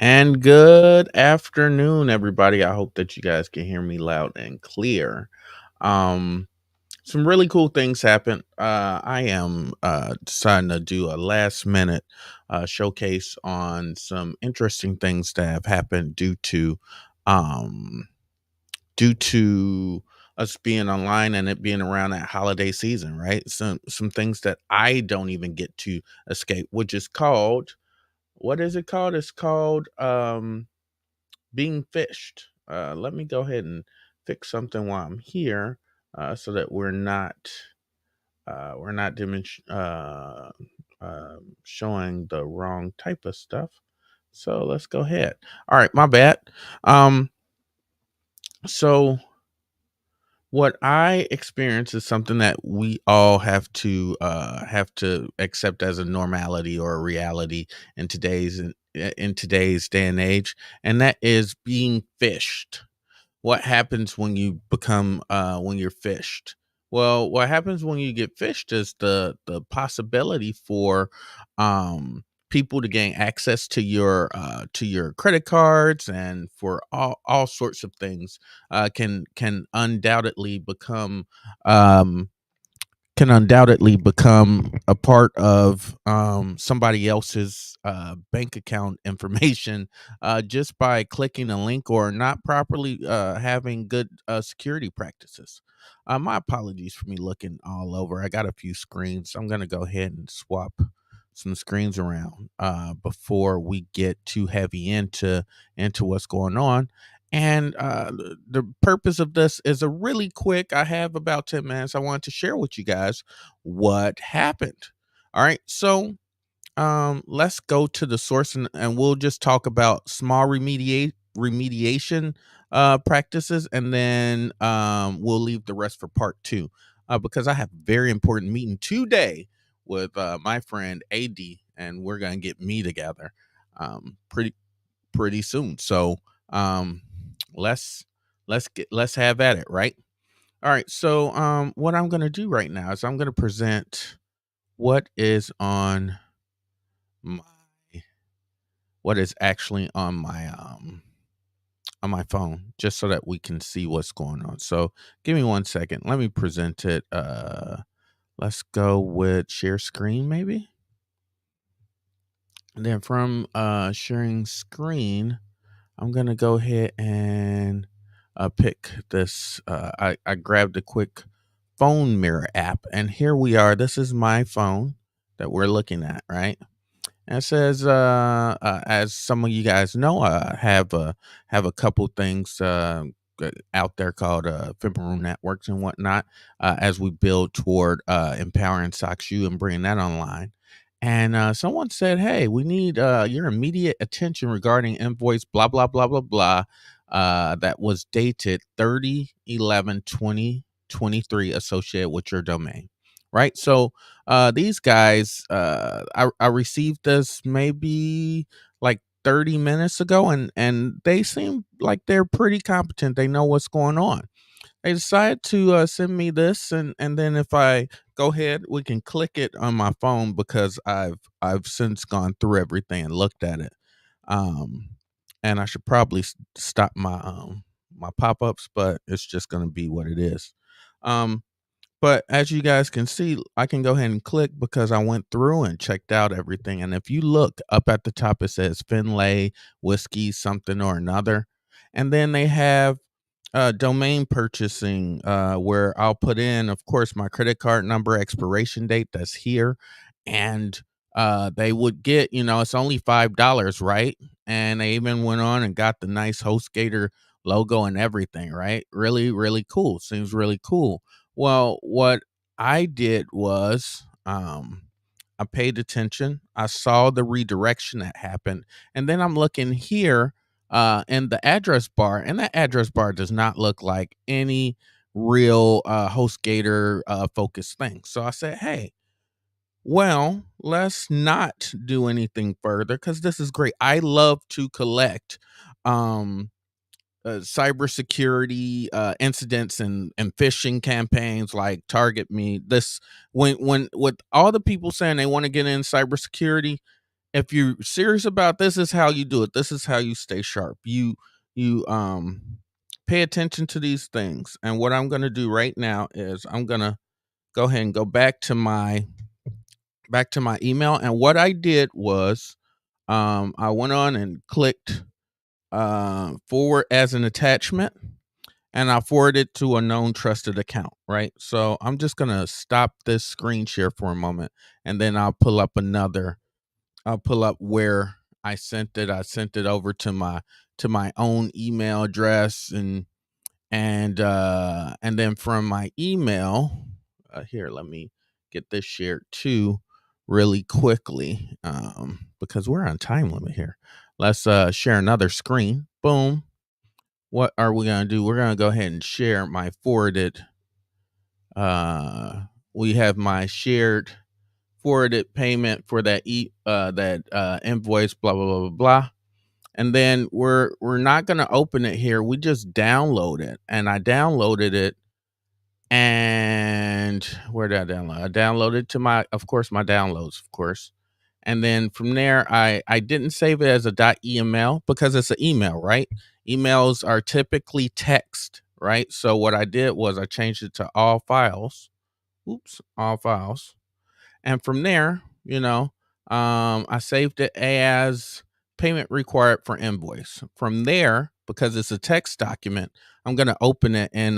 And good afternoon, everybody. I hope that you guys can hear me loud and clear. Um, some really cool things happened. I am deciding to do a last minute showcase on some interesting things that have happened um, due to us being online and it being around that holiday season, right? Some things that I don't even get to escape, which is called what is it called? It's called being fished. Let me go ahead and fix something while I'm here, so that we're not showing the wrong type of stuff. So let's go ahead. All right, my bad. Um, so what I experience is something that we all have to accept as a normality or a reality in today's day and age, and that is being fished. What happens when you're fished? Well, what happens when you get fished is the possibility for people to gain access to your credit cards, and for all sorts of things can um undoubtedly become a part of somebody else's bank account information, just by clicking a link or not properly having good security practices. My apologies for me looking all over. I got a few screens. I'm going to go ahead and swap some screens around before we get too heavy into what's going on. And the purpose of this is a really quick. I have about 10 minutes. I wanted to share with you guys what happened. All right. So let's go to the source, and we'll just talk about small remediation practices, and then we'll leave the rest for part two, because I have a very important meeting today with my friend AD, and we're gonna get me together pretty soon. So um let's let's have at it, right? All right. So what I'm gonna do right now is I'm gonna present what is on my what is actually on my phone, just so that we can see what's going on. So give me 1 second. Let me present it. Let's go with share screen, maybe. And then from sharing screen, I'm gonna go ahead and pick this. I grabbed a quick phone mirror app, and here we are. This is my phone that we're looking at, right? And it says, as some of you guys know, I have a couple things out there called ephemeral networks and whatnot, as we build toward empowering SoxU and bringing that online. And someone said, "Hey, we need your immediate attention regarding invoice blah blah blah blah blah, that was dated 30/11/2023, associated with your domain." Right. So these guys, I received this maybe like 30 minutes ago, and they seem like they're pretty competent. They know what's going on. They decided to send me this, and then if I go ahead, we can click it on my phone, because I've since gone through everything and looked at it. Um, and I should probably stop my pop-ups, but it's just going to be what it is. Um, but as you guys can see, I can go ahead and click, because I went through and checked out everything. And if you look up at the top, it says Finlay Whiskey something or another. And then they have domain purchasing, where I'll put in, of course, my credit card number, expiration date that's here. And they would get, it's only $5, right? And they even went on and got the nice HostGator logo and everything, right? Really, really cool. Seems really cool. Well, what I did was, I paid attention. I saw the redirection that happened. And then I'm looking here in the address bar, and that address bar does not look like any real HostGator focused thing. So I said, hey, well, let's not do anything further, because this is great. I love to collect um cybersecurity incidents and phishing campaigns like Target Me. This, when with all the people saying they want to get in cybersecurity, if you're serious about this is how you do it. This is how you stay sharp. You pay attention to these things. And what I'm going to do right now is I'm going to go ahead and go back to my email. And what I did was I went on and clicked forward as an attachment, and I forwarded to a known trusted account, right? So I'm just going to stop this screen share for a moment, and then I'll pull up where I sent it. I sent it over to my own email address, and then from my email, here, let me get this shared too really quickly, because we're on time limit here. Let's share another screen. Boom. What are we going to do? We're going to go ahead and share my forwarded. We have my shared forwarded payment for that invoice, blah blah blah blah blah. And then we're not going to open it here. We just download it, and I downloaded it. And where did I download? I downloaded to my, of course, my downloads, of course. And then from there, I didn't save it as a .eml because it's an email, right? Emails are typically text, right? So what I did was I changed it to all files. Oops, all files. And from there, I saved it as payment required for invoice. From there, because it's a text document, I'm going to open it in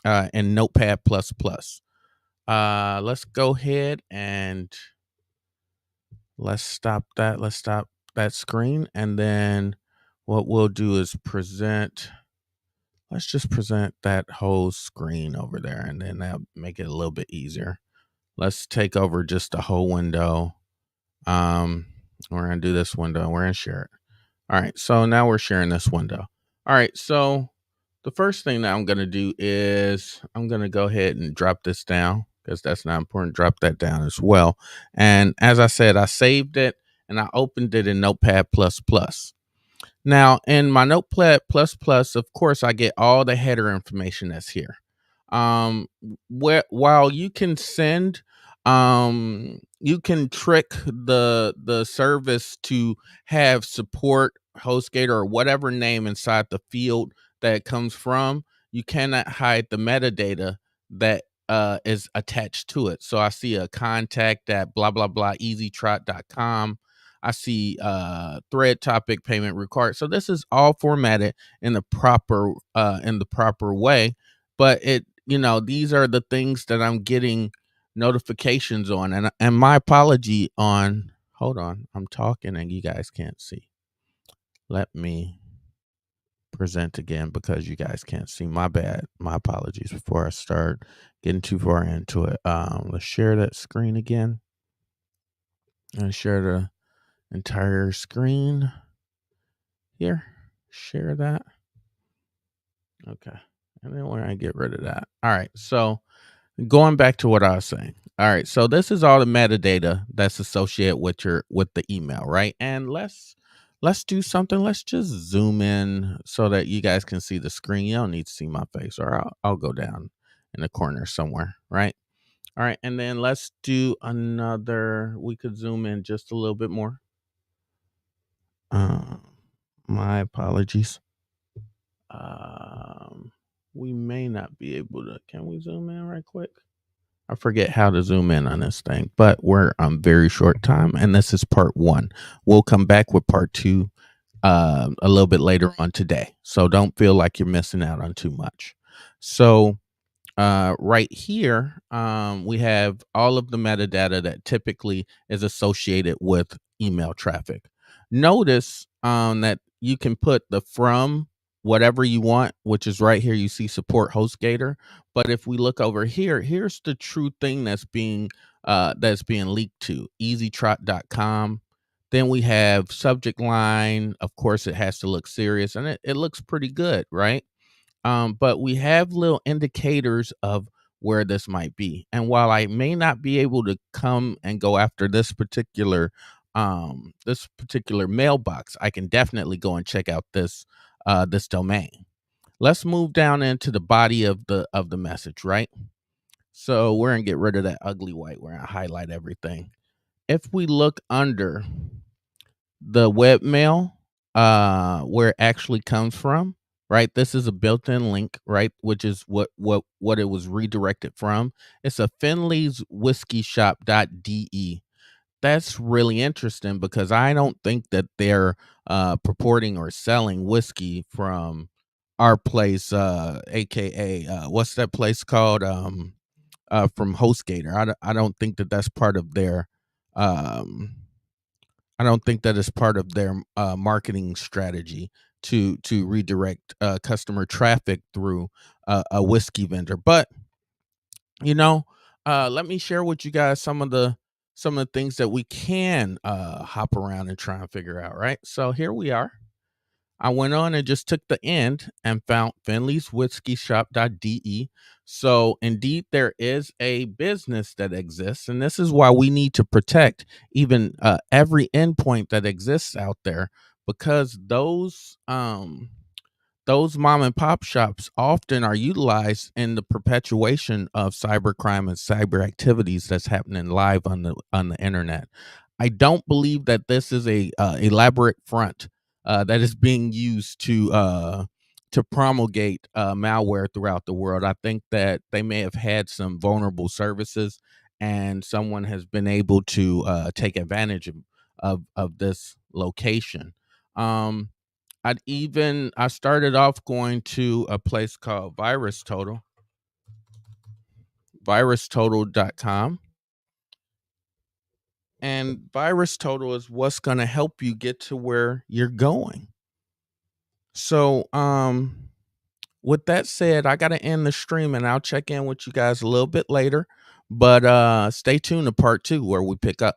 Notepad++. Let's go ahead and let's stop that. Let's stop that screen. And then what we'll do is let's just present that whole screen over there, and then that'll make it a little bit easier. Let's take over just the whole window. We're going to do this window. We're going to share it. All right. So now we're sharing this window. All right. So the first thing that I'm going to do is I'm going to go ahead and drop this down because that's not important. Drop that down as well. And as I said, I saved it and I opened it in Notepad++. Now, in my Notepad++, of course, I get all the header information that's here. While you can trick the service to have support HostGator or whatever name inside the field that it comes from, you cannot hide the metadata that is attached to it. So I see a contact at blah blah blah easytrot.com. I see thread topic payment required. So this is all formatted in the proper way. But these are the things that I'm getting notifications on. And my apology on, hold on, I'm talking and you guys can't see. Let me present again because you guys can't see. My bad. My apologies before I start getting too far into it. Let's share that screen again. And share the entire screen here. Share that. Okay. And then we're going to get rid of that. All right. So going back to what I was saying. All right. So this is all the metadata that's associated with the email, right? And let's do something. Let's just zoom in so that you guys can see the screen. You don't need to see my face, or I'll go down in the corner somewhere, right? All right. And then let's do another. We could zoom in just a little bit more. My apologies. We may not be able to. Can we zoom in right quick? I forget how to zoom in on this thing, but we're on very short time, and this is part 1. We'll come back with part 2 a little bit later on today. So don't feel like you're missing out on too much. So right here, we have all of the metadata that typically is associated with email traffic. Notice that you can put the from whatever you want, which is right here. You see support HostGator. But if we look over here, here's the true thing that's being leaked to easytrot.com. Then we have subject line. Of course, it has to look serious, and it looks pretty good, right? But we have little indicators of where this might be. And while I may not be able to come and go after this particular mailbox, I can definitely go and check out this domain. Let's move down into the body of the message, right? So we're gonna get rid of that ugly white. We're gonna highlight everything. If we look under the webmail, where it actually comes from, right? This is a built-in link, right? Which is what it was redirected from. It's a Finley's Whiskey Shop.de. That's really interesting because I don't think that they're purporting or selling whiskey from our place, aka what's that place called? From HostGator. I don't think that that's part of their um I don't think that is part of their marketing strategy to redirect customer traffic through a whiskey vendor. But you know, let me share with you guys some of the things that we can hop around and try and figure out. Right. So here we are. I went on and just took the end and found Finley's Whiskey Shop.de. So, indeed, there is a business that exists, and this is why we need to protect even every endpoint that exists out there because those mom and pop shops often are utilized in the perpetuation of cybercrime and cyber activities that's happening live on the internet. I don't believe that this is a elaborate front that is being used to promulgate malware throughout the world. I think that they may have had some vulnerable services, and someone has been able to take advantage of this location. Um, I started off going to a place called virustotal.com, and Virus Total is what's going to help you get to where you're going. So, with that said, I got to end the stream and I'll check in with you guys a little bit later, but stay tuned to part 2 where we pick up.